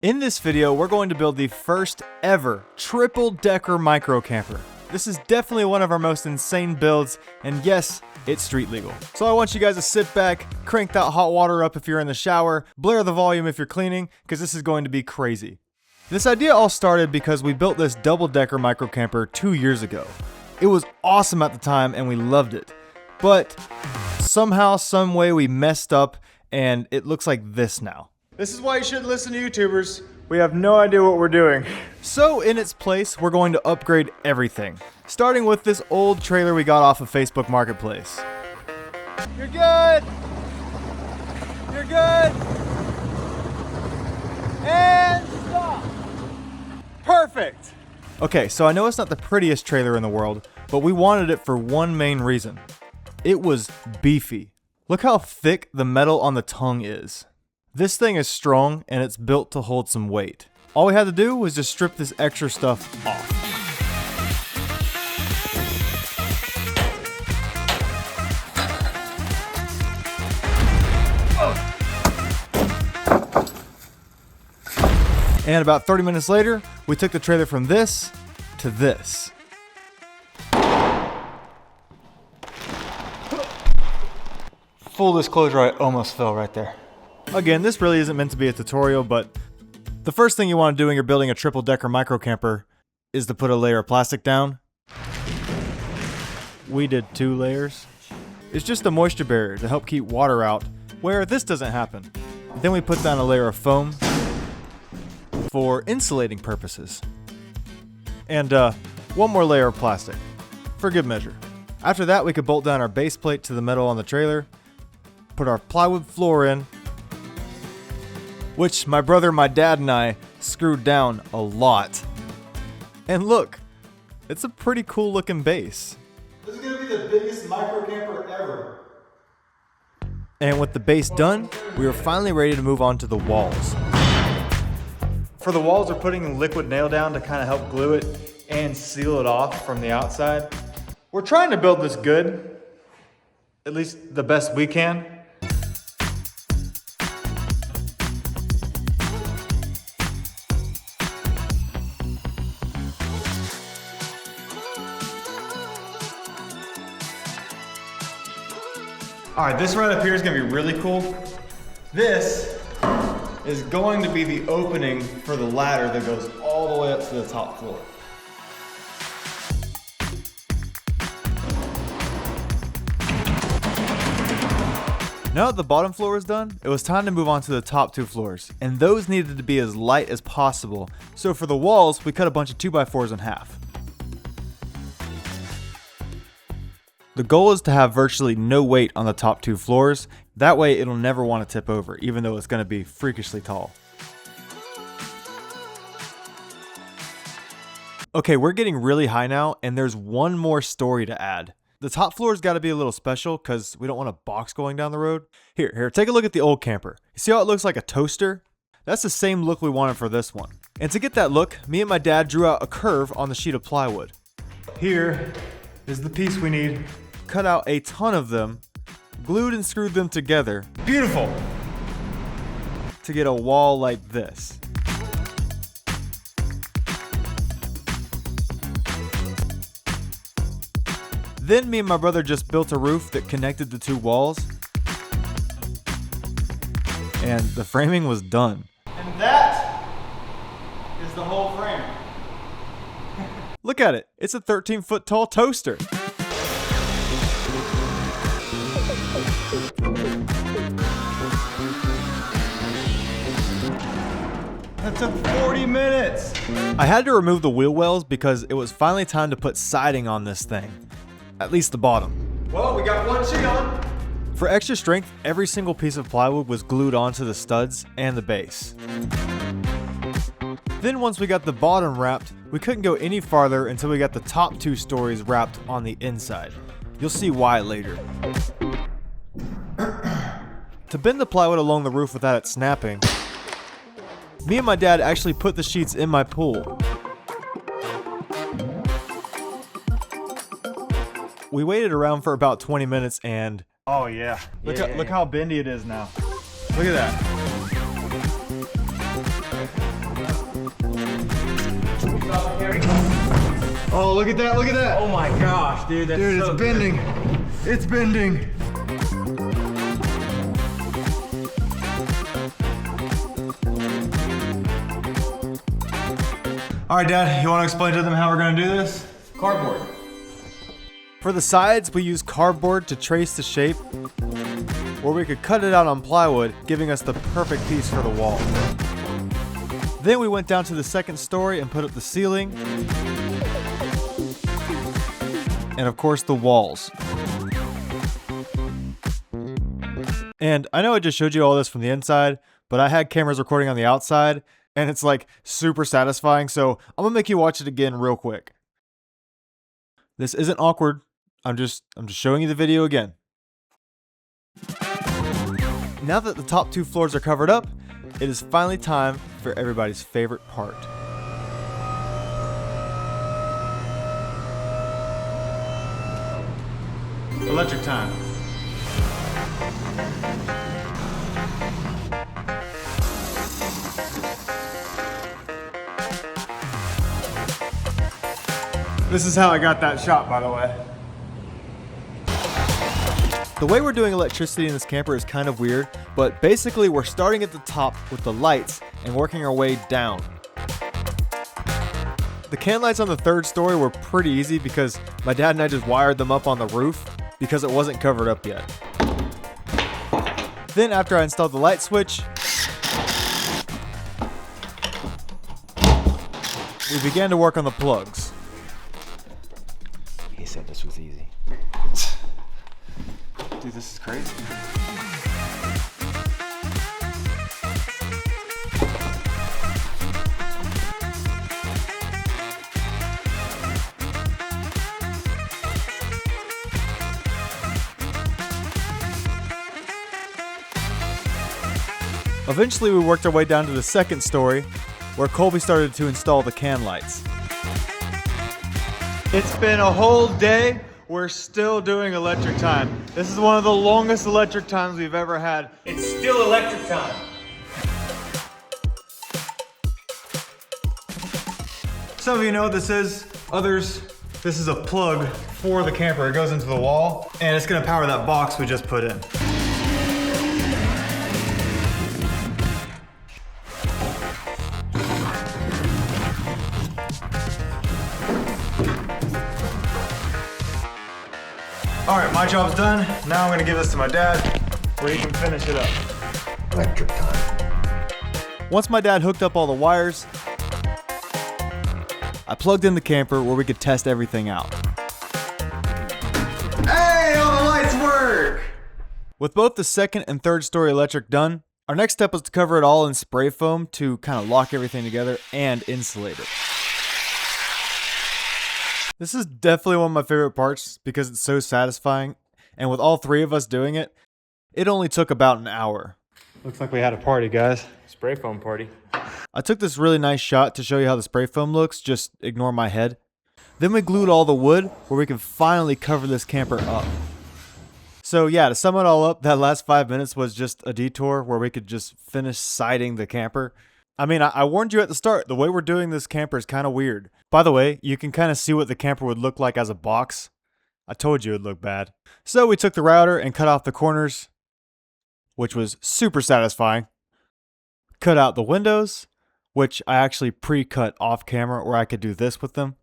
In this video, we're going to build the first ever triple decker micro camper. This is definitely one of our most insane builds, and yes, it's street legal. So I want you guys to sit back, crank that hot water up if you're in the shower, blare the volume if you're cleaning, because this is going to be crazy. This idea all started because we built this double decker micro camper 2 years ago. It was awesome at the time and we loved it. But somehow, some way we messed up and it looks like this now. This is why you shouldn't listen to YouTubers. We have no idea what we're doing. So in its place, we're going to upgrade everything. Starting with this old trailer we got off of Facebook Marketplace. You're good! You're good! And stop! Perfect! Okay, so I know it's not the prettiest trailer in the world, but we wanted it for one main reason. It was beefy. Look how thick the metal on the tongue is. This thing is strong and it's built to hold some weight. All we had to do was just strip this extra stuff off. And about 30 minutes later, we took the trailer from this to this. Full disclosure, I almost fell right there. Again, this really isn't meant to be a tutorial, but the first thing you want to do when you're building a triple decker micro camper is to put a layer of plastic down. We did 2 layers. It's just a moisture barrier to help keep water out where this doesn't happen. Then we put down a layer of foam for insulating purposes. And one more layer of plastic for good measure. After that, we could bolt down our base plate to the metal on the trailer, put our plywood floor in, which my brother, my dad, and I screwed down a lot. And look, it's a pretty cool looking base. This is gonna be the biggest micro camper ever. And with the base done, we were finally ready to move on to the walls. For the walls, we're putting liquid nail down to kind of help glue it and seal it off from the outside. We're trying to build this good, at least the best we can. All right, this right up here is gonna be really cool. This is going to be the opening for the ladder that goes all the way up to the top floor. Now that the bottom floor is done, it was time to move on to the top 2 floors, and those needed to be as light as possible. So for the walls, we cut a bunch of 2x4s in half. The goal is to have virtually no weight on the top 2 floors. That way it'll never want to tip over, even though it's going to be freakishly tall. Okay, we're getting really high now, and there's one more story to add. The top floor's got to be a little special because we don't want a box going down the road. Here, take a look at the old camper. You see how it looks like a toaster? That's the same look we wanted for this one. And to get that look, me and my dad drew out a curve on the sheet of plywood. Here is the piece we need. Cut out a ton of them, glued and screwed them together. Beautiful! To get a wall like this. Then me and my brother just built a roof that connected the 2 walls. And the framing was done. And that is the whole frame. Look at it, it's a 13-foot tall toaster. That took 40 minutes. I had to remove the wheel wells because it was finally time to put siding on this thing. At least the bottom. Well, we got one sheet on. For extra strength, every single piece of plywood was glued onto the studs and the base. Then once we got the bottom wrapped, we couldn't go any farther until we got the top 2 stories wrapped on the inside. You'll see why later. To bend the plywood along the roof without it snapping, me and my dad actually put the sheets in my pool. We waited around for about 20 minutes and oh yeah. Look how bendy it is now. Look at that. look at that, look at that. Oh my gosh, dude, that's Dude, so it's bending. Good. It's bending. All right, Dad, you want to explain to them how we're going to do this? Cardboard. For the sides, we use cardboard to trace the shape, or we could cut it out on plywood, giving us the perfect piece for the wall. Then we went down to the second story and put up the ceiling, and of course the walls. And I know I just showed you all this from the inside, but I had cameras recording on the outside, and it's like super satisfying, so I'm gonna make you watch it again real quick. This isn't awkward. I'm just showing you the video again. Now that the top 2 floors are covered up, it is finally time for everybody's favorite part. Electric time. This is how I got that shot, by the way. The way we're doing electricity in this camper is kind of weird, but basically we're starting at the top with the lights and working our way down. The can lights on the 3rd story were pretty easy because my dad and I just wired them up on the roof because it wasn't covered up yet. Then after I installed the light switch, we began to work on the plugs. He said this was easy. Dude, this is crazy. Eventually, we worked our way down to the 2nd story, where Colby started to install the can lights. It's been a whole day. We're still doing electric time. This is one of the longest electric times we've ever had. It's still electric time. Some of you know what this is. Others, this is a plug for the camper. It goes into the wall, and it's gonna power that box we just put in. All right, my job's done. Now I'm gonna give this to my dad, where he can finish it up. Electric time. Once my dad hooked up all the wires, I plugged in the camper where we could test everything out. Hey, all the lights work! With both the 2nd and 3rd story electric done, our next step was to cover it all in spray foam to kind of lock everything together and insulate it. This is definitely one of my favorite parts because it's so satisfying, and with all 3 of us doing it, it only took about an hour. Looks like we had a party, guys. Spray foam party. I took this really nice shot to show you how the spray foam looks, just ignore my head. Then we glued all the wood where we could finally cover this camper up. So yeah, to sum it all up, that last 5 minutes was just a detour where we could just finish siding the camper. I mean, I warned you at the start, the way we're doing this camper is kind of weird. By the way, you can kind of see what the camper would look like as a box. I told you it'd look bad. So we took the router and cut off the corners, which was super satisfying. Cut out the windows, which I actually pre-cut off camera where I could do this with them.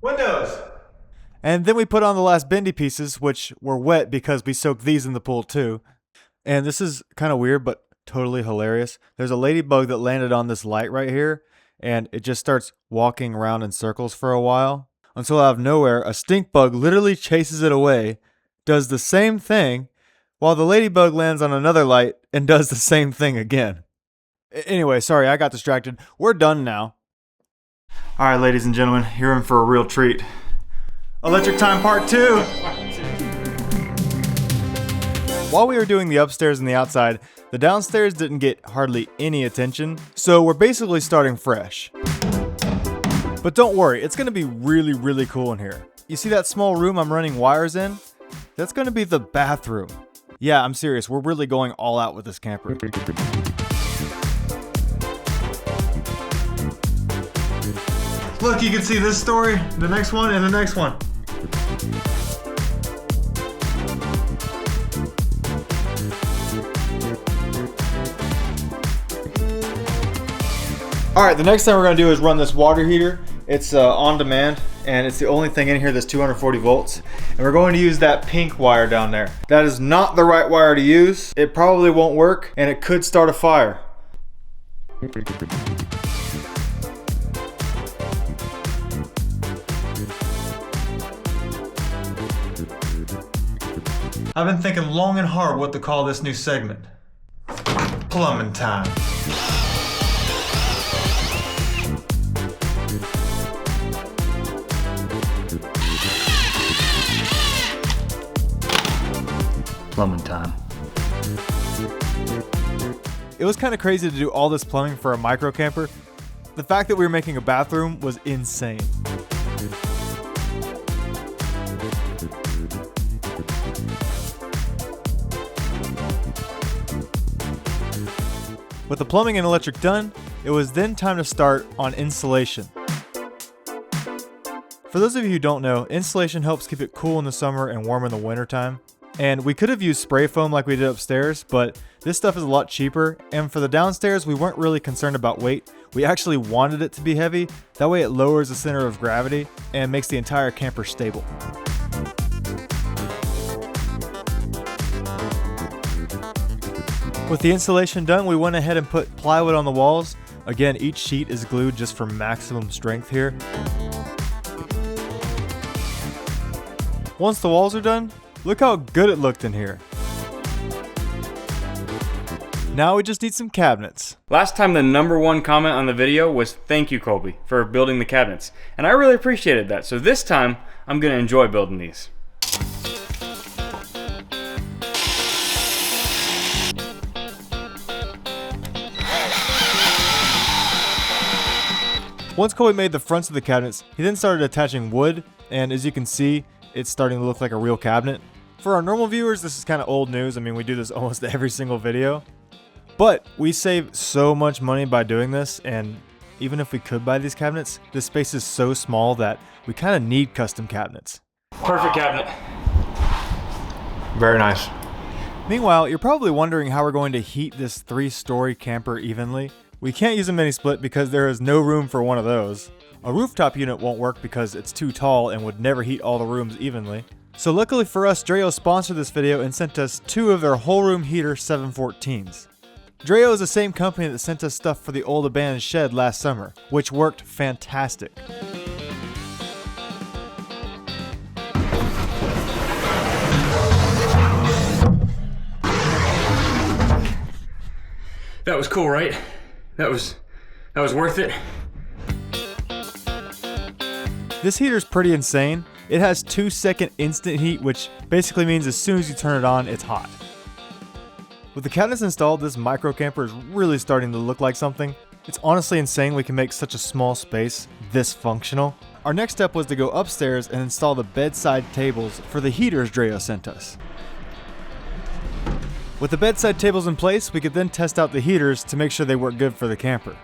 Windows! And then we put on the last bendy pieces, which were wet because we soaked these in the pool too. And this is kind of weird, but totally hilarious. There's a ladybug that landed on this light right here, and it just starts walking around in circles for a while. Until out of nowhere, a stink bug literally chases it away, does the same thing, while the ladybug lands on another light and does the same thing again. Anyway, sorry, I got distracted. We're done now. All right, ladies and gentlemen, you're in for a real treat. Electric time part 2. While we were doing the upstairs and the outside, the downstairs didn't get hardly any attention, so we're basically starting fresh. But don't worry, it's gonna be really, really cool in here. You see that small room I'm running wires in? That's gonna be the bathroom. Yeah, I'm serious. We're really going all out with this camper. Look, you can see this story, the next one, and the next one. All right, the next thing we're gonna do is run this water heater. It's on demand, and it's the only thing in here that's 240 volts. And we're going to use that pink wire down there. That is not the right wire to use. It probably won't work, and it could start a fire. I've been thinking long and hard what to call this new segment. Plumbing time. Plumbing time. It was kind of crazy to do all this plumbing for a micro camper. The fact that we were making a bathroom was insane. With the plumbing and electric done, it was then time to start on insulation. For those of you who don't know, insulation helps keep it cool in the summer and warm in the wintertime. And we could have used spray foam like we did upstairs, but this stuff is a lot cheaper. And for the downstairs, we weren't really concerned about weight. We actually wanted it to be heavy. That way it lowers the center of gravity and makes the entire camper stable. With the insulation done, we went ahead and put plywood on the walls. Again, each sheet is glued just for maximum strength here. Once the walls are done, look how good it looked in here. Now we just need some cabinets. Last time the #1 comment on the video was thank you, Colby, for building the cabinets. And I really appreciated that. So this time, I'm gonna enjoy building these. Once Colby made the fronts of the cabinets, he then started attaching wood, and as you can see, it's starting to look like a real cabinet. For our normal viewers, this is kind of old news. I mean, we do this almost every single video. But we save so much money by doing this, and even if we could buy these cabinets, this space is so small that we kind of need custom cabinets. Perfect cabinet. Very nice. Meanwhile, you're probably wondering how we're going to heat this 3-story camper evenly. We can't use a mini split because there is no room for one of those. A rooftop unit won't work because it's too tall and would never heat all the rooms evenly. So luckily for us, Dreo sponsored this video and sent us 2 of their whole room heater 714s. Dreo is the same company that sent us stuff for the old abandoned shed last summer, which worked fantastic. That was cool, right? That was worth it. This heater's pretty insane. It has 2-second instant heat, which basically means as soon as you turn it on, it's hot. With the cabinets installed, this micro camper is really starting to look like something. It's honestly insane we can make such a small space this functional. Our next step was to go upstairs and install the bedside tables for the heaters Dreo sent us. With the bedside tables in place, we could then test out the heaters to make sure they work good for the camper.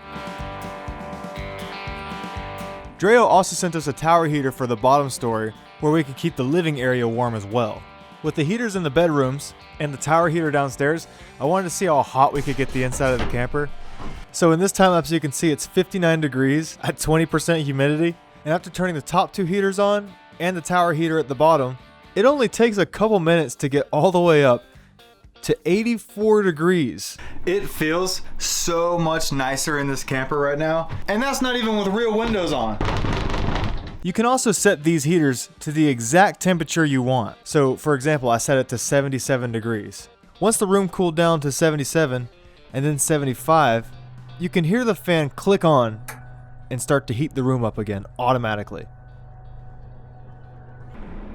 Dreo also sent us a tower heater for the bottom story where we could keep the living area warm as well. With the heaters in the bedrooms and the tower heater downstairs, I wanted to see how hot we could get the inside of the camper. So in this time lapse you can see it's 59 degrees at 20% humidity, and after turning the top 2 heaters on and the tower heater at the bottom, it only takes a couple minutes to get all the way up to 84 degrees. It feels so much nicer in this camper right now, and that's not even with real windows on. You can also set these heaters to the exact temperature you want. So for example, I set it to 77 degrees. Once the room cooled down to 77 and then 75, you can hear the fan click on and start to heat the room up again automatically.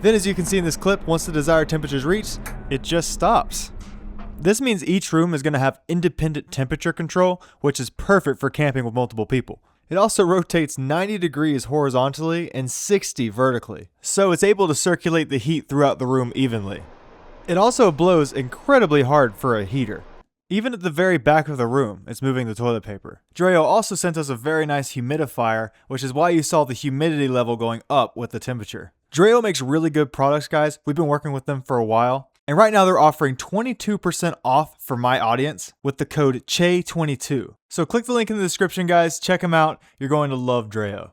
Then as you can see in this clip, once the desired temperature is reached, it just stops. This means each room is going to have independent temperature control, which is perfect for camping with multiple people. It also rotates 90 degrees horizontally and 60 vertically, so it's able to circulate the heat throughout the room evenly. It also blows incredibly hard for a heater. Even at the very back of the room, it's moving the toilet paper. Dreo also sent us a very nice humidifier, which is why you saw the humidity level going up with the temperature. Dreo makes really good products, guys. We've been working with them for a while. And right now they're offering 22% off for my audience with the code Chay22. So click the link in the description, guys. Check them out. You're going to love Dreo.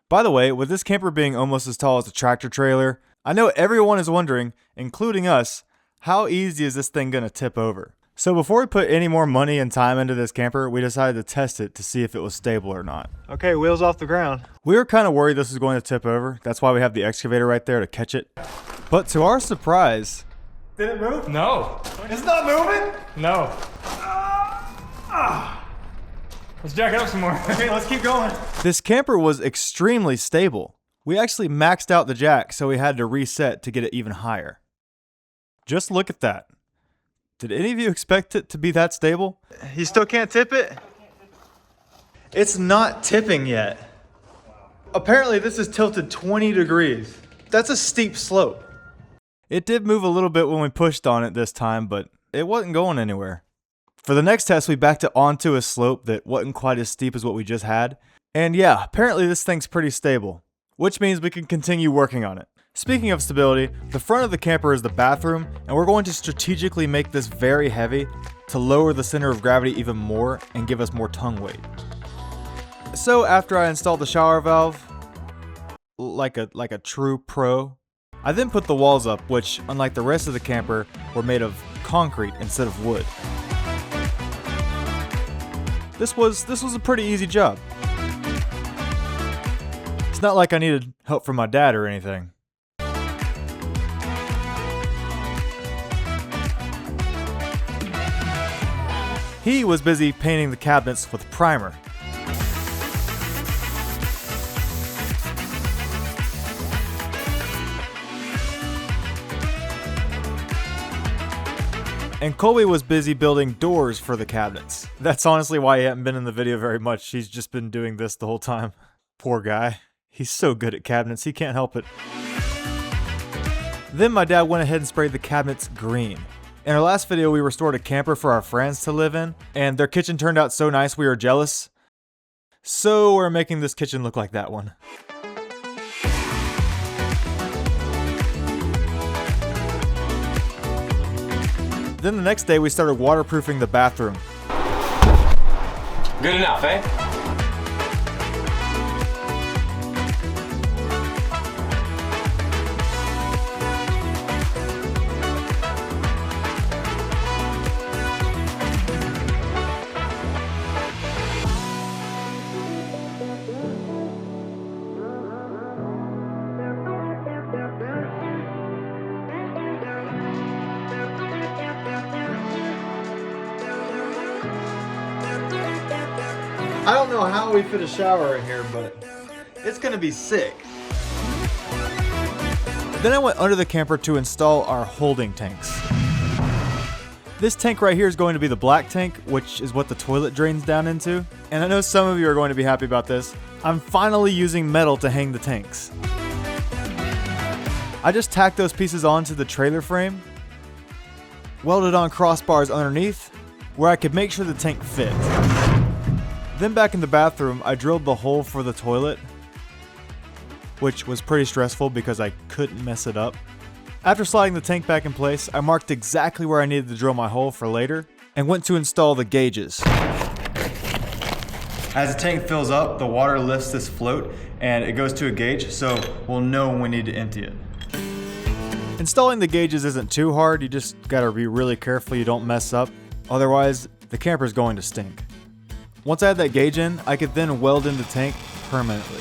By the way, with this camper being almost as tall as a tractor trailer, I know everyone is wondering, including us, how easy is this thing going to tip over? So before we put any more money and time into this camper, we decided to test it to see if it was stable or not. Okay, wheels off the ground. We were kind of worried this was going to tip over. That's why we have the excavator right there to catch it. But to our surprise... Did it move? No. It's not moving? No. Let's jack it up some more. Okay, let's keep going. This camper was extremely stable. We actually maxed out the jack, so we had to reset to get it even higher. Just look at that. Did any of you expect it to be that stable? You still can't tip it? It's not tipping yet. Apparently this is tilted 20 degrees. That's a steep slope. It did move a little bit when we pushed on it this time, but it wasn't going anywhere. For the next test, we backed it onto a slope that wasn't quite as steep as what we just had. And yeah, apparently this thing's pretty stable, which means we can continue working on it. Speaking of stability, the front of the camper is the bathroom, and we're going to strategically make this very heavy to lower the center of gravity even more and give us more tongue weight. So after I installed the shower valve, like a true pro, I then put the walls up, which, unlike the rest of the camper, were made of concrete instead of wood. This was a pretty easy job. It's not like I needed help from my dad or anything. He was busy painting the cabinets with primer. And Colby was busy building doors for the cabinets. That's honestly why he hadn't been in the video very much. He's just been doing this the whole time. Poor guy. He's so good at cabinets, he can't help it. Then my dad went ahead and sprayed the cabinets green. In our last video, we restored a camper for our friends to live in, and their kitchen turned out so nice we were jealous. So we're making this kitchen look like that one. Then the next day, we started waterproofing the bathroom. Good enough, eh? I don't know how we fit a shower in here, but it's gonna be sick. Then I went under the camper to install our holding tanks. This tank right here is going to be the black tank, which is what the toilet drains down into. And I know some of you are going to be happy about this. I'm finally using metal to hang the tanks. I just tacked those pieces onto the trailer frame, welded on crossbars underneath, where I could make sure the tank fit. Then back in the bathroom, I drilled the hole for the toilet, which was pretty stressful because I couldn't mess it up. After sliding the tank back in place, I marked exactly where I needed to drill my hole for later, and went to install the gauges. As the tank fills up, the water lifts this float, and it goes to a gauge, so we'll know when we need to empty it. Installing the gauges isn't too hard, you just gotta be really careful you don't mess up, otherwise the camper's going to stink. Once I had that gauge in, I could then weld in the tank permanently.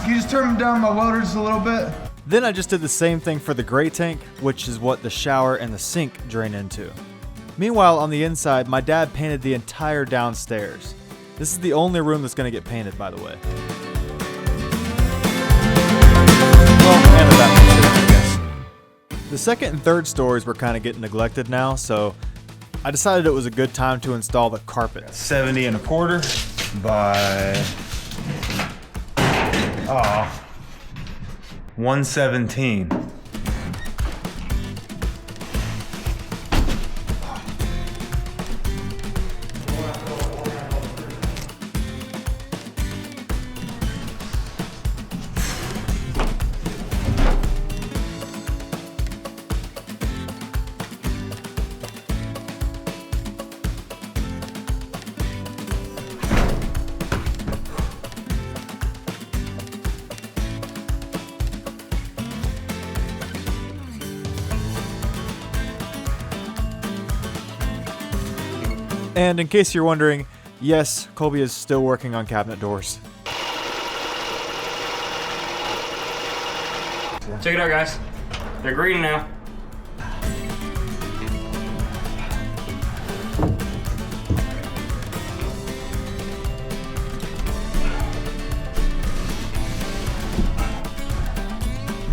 Can you just turn down my welder just a little bit? Then I just did the same thing for the gray tank, which is what the shower and the sink drain into. Meanwhile, on the inside, my dad painted the entire downstairs. This is the only room that's gonna get painted, by the way. Well, and the bathroom too, I guess. The second and third stories were kind of getting neglected now, so I decided it was a good time to install the carpet. 70 1/4 by 117. And in case you're wondering, yes, Colby is still working on cabinet doors. Check it out, guys. They're green now.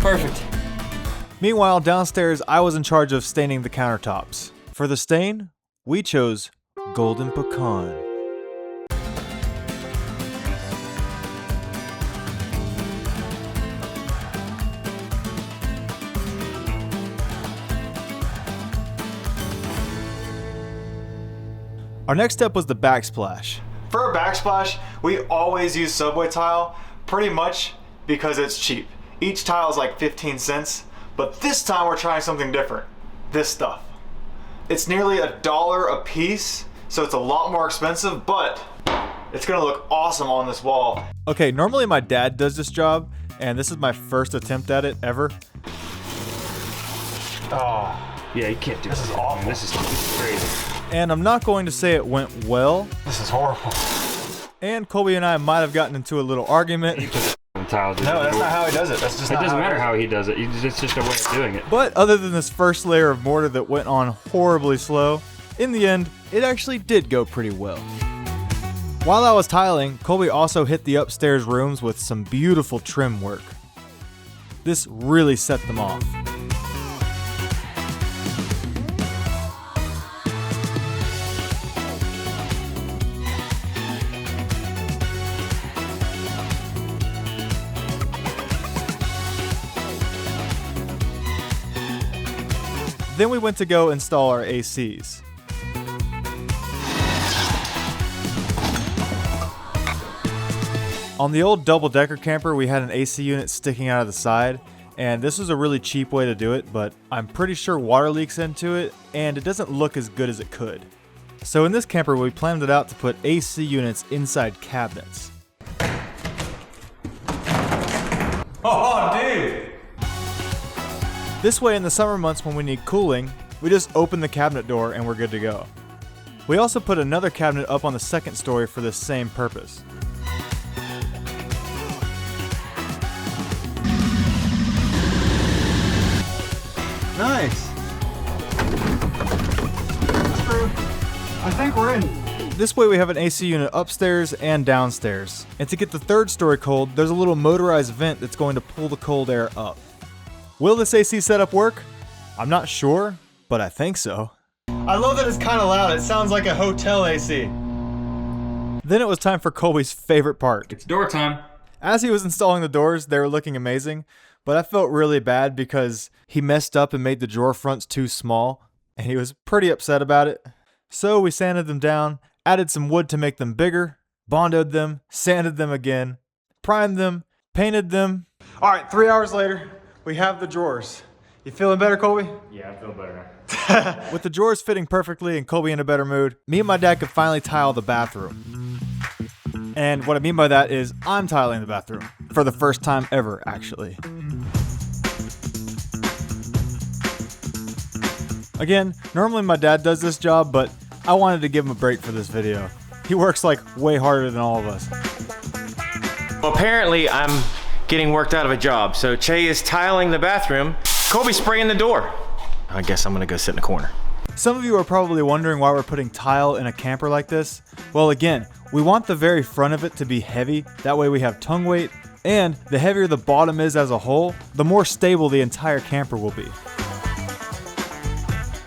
Perfect. Meanwhile, downstairs, I was in charge of staining the countertops. For the stain, we chose Golden Pecan. Our next step was the backsplash. For a backsplash, we always use Subway tile, pretty much because it's cheap. Each tile is like 15 cents, but this time we're trying something different. This stuff. It's nearly $1 a piece, so it's a lot more expensive, but it's gonna look awesome on this wall. Okay, normally my dad does this job, and this is my first attempt at it ever. Oh. Yeah, you can't do this. This is awful. This is crazy. And I'm not going to say it went well. This is horrible. And Colby and I might have gotten into a little argument. Tile, No, that's not how he does it. That's just it not doesn't how matter how he does it. It's just a way of doing it. But other than this first layer of mortar that went on horribly slow, in the end, it actually did go pretty well. While I was tiling, Colby also hit the upstairs rooms with some beautiful trim work. This really set them off. Then we went to go install our ACs. On the old double-decker camper, we had an AC unit sticking out of the side, and this was a really cheap way to do it, but I'm pretty sure water leaks into it, and it doesn't look as good as it could. So in this camper, we planned it out to put AC units inside cabinets. Oh, dude! This way, in the summer months when we need cooling, we just open the cabinet door and we're good to go. We also put another cabinet up on the second story for this same purpose. Nice. I think we're in. This way we have an AC unit upstairs and downstairs. And to get the third story cold, there's a little motorized vent that's going to pull the cold air up. Will this AC setup work? I'm not sure, but I think so. I love that it's kind of loud. It sounds like a hotel AC. Then it was time for Colby's favorite part. It's door time. As he was installing the doors, they were looking amazing, but I felt really bad because he messed up and made the drawer fronts too small, and he was pretty upset about it. So we sanded them down, added some wood to make them bigger, bondoed them, sanded them again, primed them, painted them. All right, 3 hours later, we have the drawers. You feeling better, Colby? Yeah, I feel better. With the drawers fitting perfectly and Colby in a better mood, me and my dad could finally tile the bathroom. And what I mean by that is I'm tiling the bathroom. For the first time ever, actually. Again, normally my dad does this job, but I wanted to give him a break for this video. He works like way harder than all of us. Well, apparently I'm getting worked out of a job. So Chay is tiling the bathroom. Colby's spraying the door. I guess I'm gonna go sit in the corner. Some of you are probably wondering why we're putting tile in a camper like this. Well, again, we want the very front of it to be heavy. That way we have tongue weight. And the heavier the bottom is as a whole, the more stable the entire camper will be.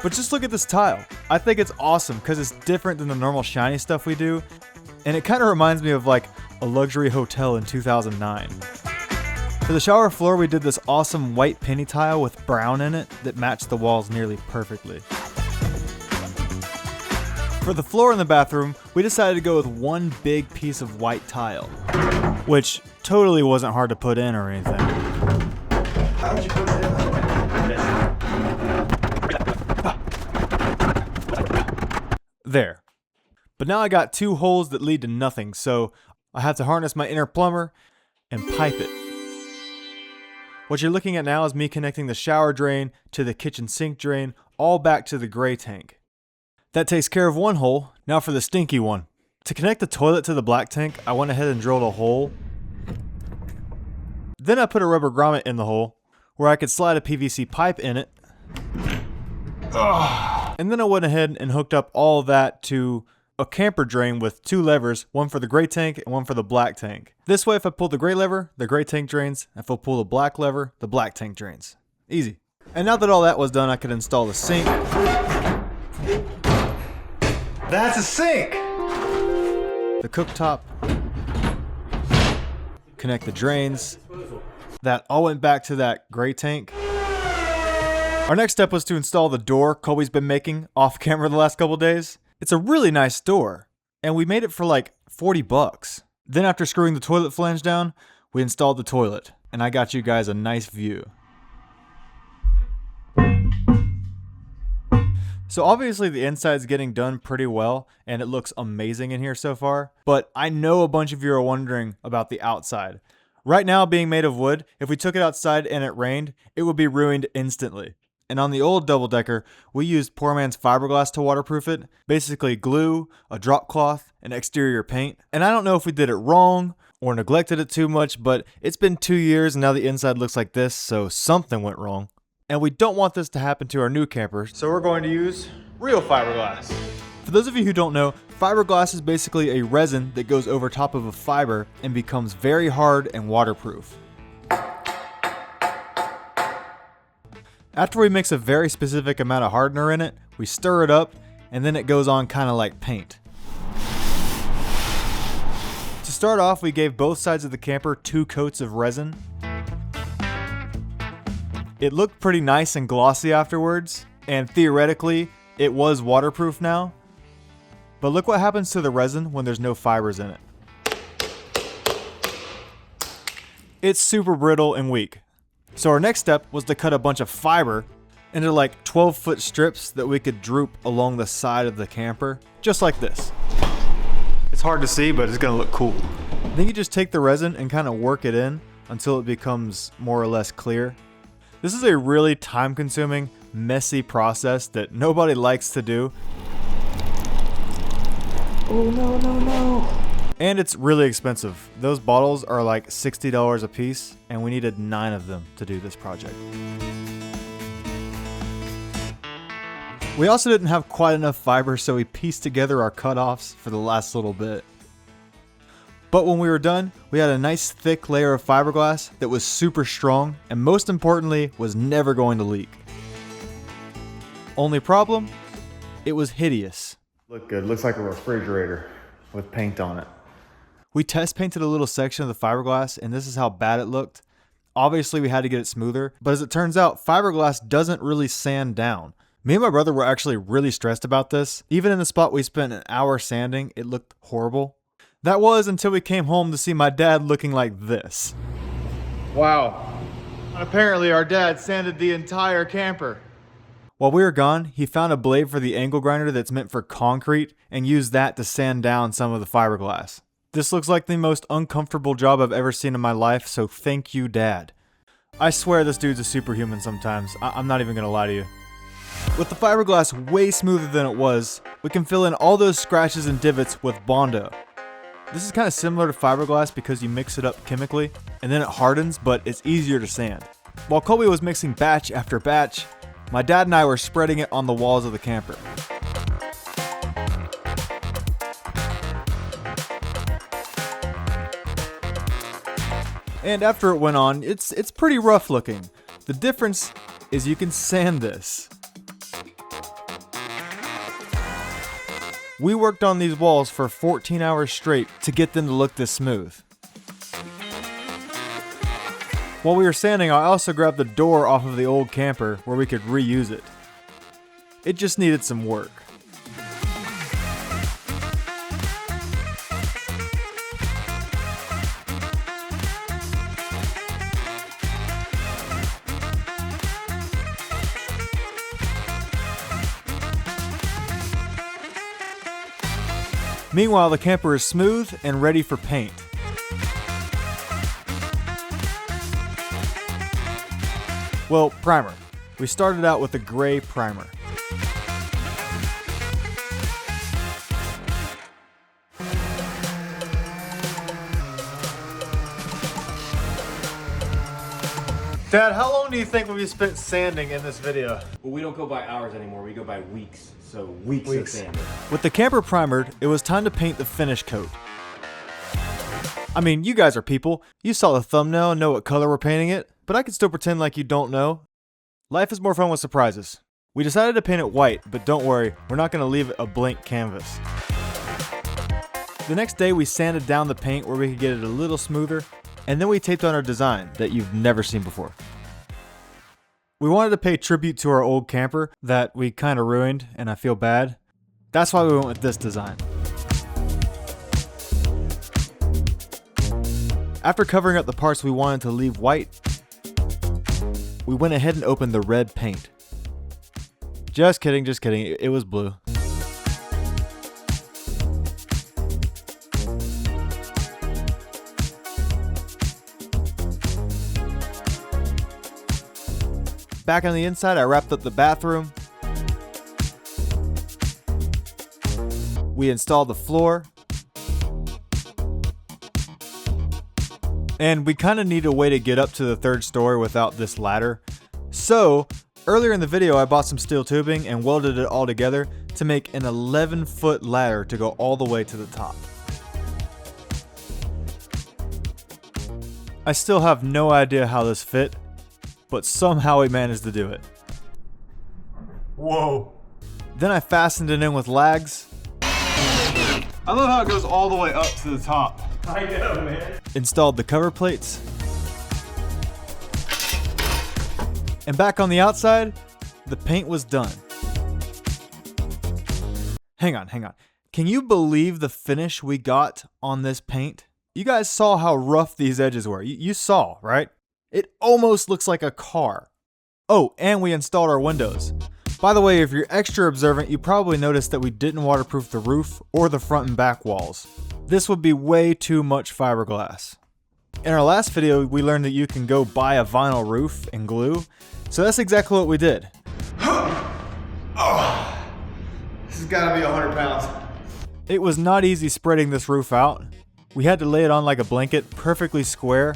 But just look at this tile. I think it's awesome because it's different than the normal shiny stuff we do. And it kind of reminds me of like a luxury hotel in 2009. For the shower floor, we did this awesome white penny tile with brown in it that matched the walls nearly perfectly. For the floor in the bathroom, we decided to go with one big piece of white tile, which totally wasn't hard to put in or anything. How did you put it in There. But now I got two holes that lead to nothing, so I have to harness my inner plumber and pipe it. What you're looking at now is me connecting the shower drain to the kitchen sink drain, all back to the gray tank. That takes care of one hole. Now for the stinky one. To connect the toilet to the black tank, I went ahead and drilled a hole. Then I put a rubber grommet in the hole where I could slide a PVC pipe in it. And then I went ahead and hooked up all of that to a camper drain with two levers, one for the gray tank and one for the black tank. This way, if I pull the gray lever, the gray tank drains. If I pull the black lever, the black tank drains. Easy. And now that all that was done, I could install the sink. That's a sink! The cooktop. Connect the drains. That all went back to that gray tank. Our next step was to install the door Colby's been making off camera the last couple days. It's a really nice door, and we made it for like 40 bucks. Then after screwing the toilet flange down, we installed the toilet, and I got you guys a nice view. So obviously the inside's getting done pretty well, and it looks amazing in here so far, but I know a bunch of you are wondering about the outside. Right now, being made of wood, if we took it outside and it rained, it would be ruined instantly. And on the old double-decker, we used poor man's fiberglass to waterproof it. Basically glue, a drop cloth, and exterior paint. And I don't know if we did it wrong or neglected it too much, but it's been 2 years and now the inside looks like this, so something went wrong. And we don't want this to happen to our new campers, so we're going to use real fiberglass. For those of you who don't know, fiberglass is basically a resin that goes over top of a fiber and becomes very hard and waterproof. After we mix a very specific amount of hardener in it, we stir it up, and then it goes on kind of like paint. To start off, we gave both sides of the camper 2 coats of resin. It looked pretty nice and glossy afterwards, and theoretically, it was waterproof now. But look what happens to the resin when there's no fibers in it. It's super brittle and weak. So our next step was to cut a bunch of fiber into like 12-foot strips that we could droop along the side of the camper, just like this. It's hard to see, but it's gonna look cool. Then you just take the resin and kind of work it in until it becomes more or less clear. This is a really time-consuming, messy process that nobody likes to do. Oh, no, no, no. And it's really expensive. Those bottles are like $60 a piece, and we needed 9 of them to do this project. We also didn't have quite enough fiber, so we pieced together our cutoffs for the last little bit. But when we were done, we had a nice thick layer of fiberglass that was super strong, and most importantly, was never going to leak. Only problem? It was hideous. Look good. Looks like a refrigerator with paint on it. We test painted a little section of the fiberglass, and this is how bad it looked. Obviously, we had to get it smoother, but as it turns out, fiberglass doesn't really sand down. Me and my brother were actually really stressed about this. Even in the spot we spent an hour sanding, it looked horrible. That was until we came home to see my dad looking like this. Wow. And apparently our dad sanded the entire camper. While we were gone, he found a blade for the angle grinder that's meant for concrete and used that to sand down some of the fiberglass. This looks like the most uncomfortable job I've ever seen in my life, so thank you, Dad. I swear this dude's a superhuman sometimes. I'm not even gonna lie to you. With the fiberglass way smoother than it was, we can fill in all those scratches and divots with Bondo. This is kind of similar to fiberglass because you mix it up chemically, and then it hardens, but it's easier to sand. While Colby was mixing batch after batch, my dad and I were spreading it on the walls of the camper. And after it went on, it's pretty rough looking. The difference is you can sand this. We worked on these walls for 14 hours straight to get them to look this smooth. While we were sanding, I also grabbed the door off of the old camper where we could reuse it. It just needed some work. Meanwhile, the camper is smooth and ready for paint. Well, primer. We started out with a gray primer. Dad, how long do you think we spent sanding in this video? Well, we don't go by hours anymore. We go by weeks. So weeks of sanding. With the camper primered, it was time to paint the finish coat. I mean, you guys are people. You saw the thumbnail and know what color we're painting it, but I can still pretend like you don't know. Life is more fun with surprises. We decided to paint it white, but don't worry, we're not going to leave it a blank canvas. The next day we sanded down the paint where we could get it a little smoother, and then we taped on our design that you've never seen before. We wanted to pay tribute to our old camper that we kind of ruined, and I feel bad. That's why we went with this design. After covering up the parts we wanted to leave white, we went ahead and opened the red paint. Just kidding, it was blue. Back on the inside, I wrapped up the bathroom. We installed the floor. And we kind of need a way to get up to the third story without this ladder. So, earlier in the video, I bought some steel tubing and welded it all together to make an 11-foot ladder to go all the way to the top. I still have no idea how this fit, but somehow we managed to do it. Whoa. Then I fastened it in with lags. I love how it goes all the way up to the top. I know, man. Installed the cover plates. And back on the outside, the paint was done. Hang on. Can you believe the finish we got on this paint? You guys saw how rough these edges were. You saw, right? It almost looks like a car. Oh, and we installed our windows. By the way, if you're extra observant, you probably noticed that we didn't waterproof the roof or the front and back walls. This would be way too much fiberglass. In our last video, we learned that you can go buy a vinyl roof and glue. So that's exactly what we did. Oh, this has got to be 100 pounds. It was not easy spreading this roof out. We had to lay it on like a blanket, perfectly square,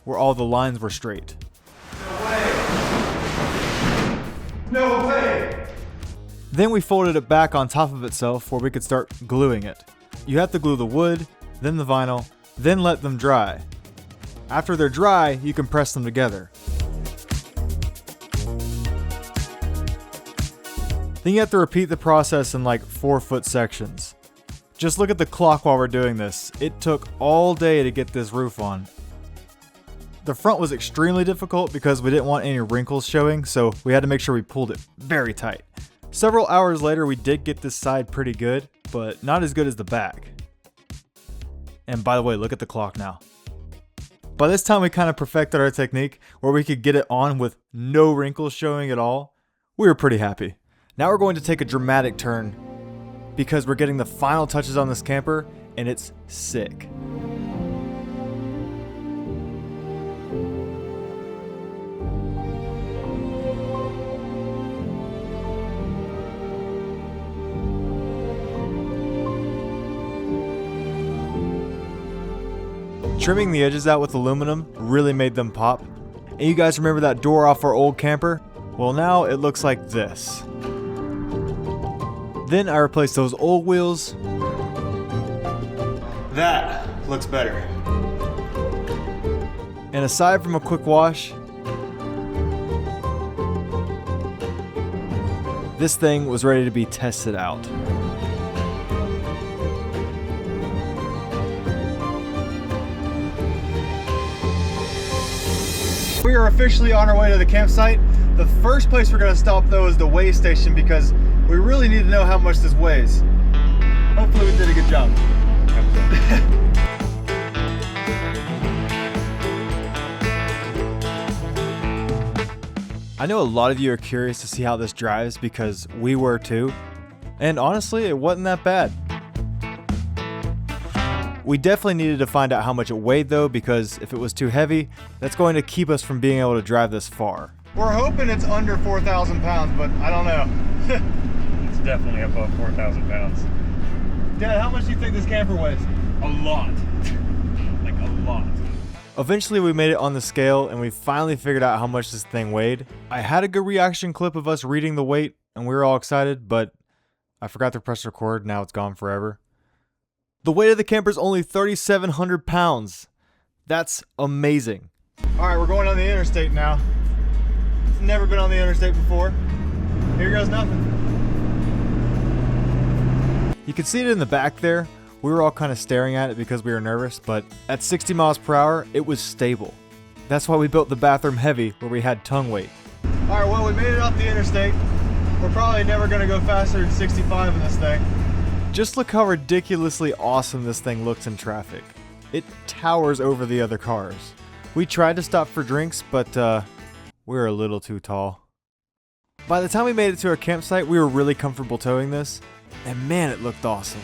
where all the lines were straight. No way! Then we folded it back on top of itself where we could start gluing it. You have to glue the wood, then the vinyl, then let them dry. After they're dry, you can press them together. Then you have to repeat the process in like 4-foot sections. Just look at the clock while we're doing this. It took all day to get this roof on. The front was extremely difficult because we didn't want any wrinkles showing, so we had to make sure we pulled it very tight. Several hours later, we did get this side pretty good, but not as good as the back. And by the way, look at the clock now. By this time, we kind of perfected our technique where we could get it on with no wrinkles showing at all. We were pretty happy. Now we're going to take a dramatic turn because we're getting the final touches on this camper, and it's sick. Trimming the edges out with aluminum really made them pop. And you guys remember that door off our old camper? Well, now it looks like this. Then I replaced those old wheels. That looks better. And aside from a quick wash, this thing was ready to be tested out. We are officially on our way to the campsite. The first place we're gonna stop though is the weigh station because we really need to know how much this weighs. Hopefully we did a good job. I know a lot of you are curious to see how this drives because we were too. And honestly, it wasn't that bad. We definitely needed to find out how much it weighed though, because if it was too heavy, that's going to keep us from being able to drive this far. We're hoping it's under 4,000 pounds, but I don't know. It's definitely above 4,000 pounds. Dad, how much do you think this camper weighs? A lot. Like a lot. Eventually we made it on the scale and we finally figured out how much this thing weighed. I had a good reaction clip of us reading the weight and we were all excited, but I forgot to press record, now it's gone forever. The weight of the camper is only 3,700 pounds. That's amazing. All right, we're going on the interstate now. It's never been on the interstate before. Here goes nothing. You can see it in the back there. We were all kind of staring at it because we were nervous, but at 60 miles per hour, it was stable. That's why we built the bathroom heavy where we had tongue weight. All right, well, we made it off the interstate. We're probably never gonna go faster than 65 in this thing. Just look how ridiculously awesome this thing looks in traffic. It towers over the other cars. We tried to stop for drinks, but we were a little too tall. By the time we made it to our campsite, we were really comfortable towing this, and man, it looked awesome.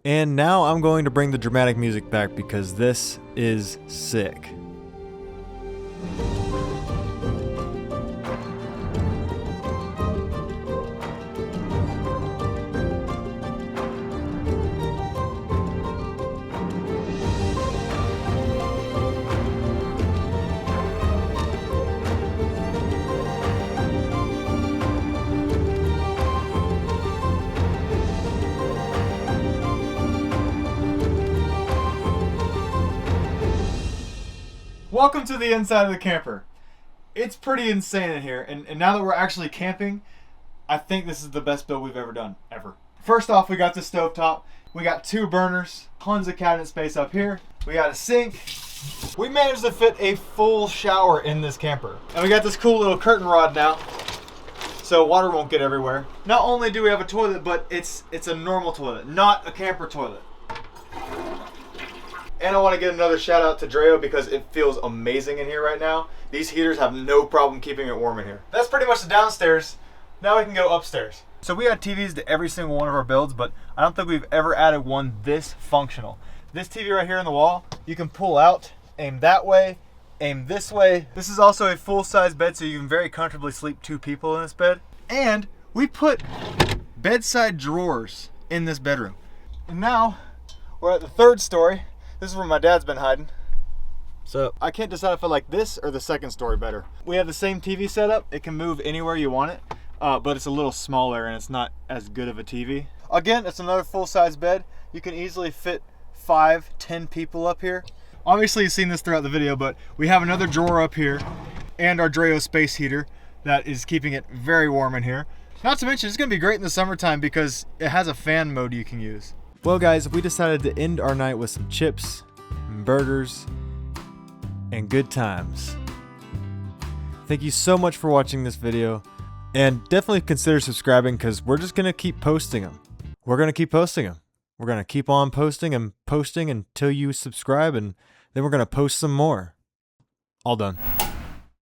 And now I'm going to bring the dramatic music back because this is sick. Welcome to the inside of the camper. It's pretty insane in here, and now that we're actually camping, I think this is the best build we've ever done, ever. First off, we got the stovetop. We got 2 burners, tons of cabinet space up here. We got a sink. We managed to fit a full shower in this camper. And we got this cool little curtain rod now, so water won't get everywhere. Not only do we have a toilet, but it's a normal toilet, not a camper toilet. And I want to get another shout out to Dreo because it feels amazing in here right now. These heaters have no problem keeping it warm in here. That's pretty much the downstairs. Now we can go upstairs. So we add TVs to every single one of our builds, but I don't think we've ever added one this functional. This TV right here on the wall, you can pull out, aim that way, aim this way. This is also a full-size bed, so you can very comfortably sleep 2 people in this bed. And we put bedside drawers in this bedroom. And now we're at the 3rd story. This is where my dad's been hiding. So I can't decide if I like this or the 2nd story better. We have the same TV setup. It can move anywhere you want it, but it's a little smaller and it's not as good of a TV. Again, it's another full-size bed. You can easily fit 5, 10 people up here. Obviously you've seen this throughout the video, but we have another drawer up here and our Dreo space heater that is keeping it very warm in here. Not to mention, it's gonna be great in the summertime because it has a fan mode you can use. Well guys, we decided to end our night with some chips, and burgers, and good times. Thank you so much for watching this video, and definitely consider subscribing because we're just going to keep posting them. We're going to keep posting them. We're going to keep on posting and posting until you subscribe, and then we're going to post some more. All done.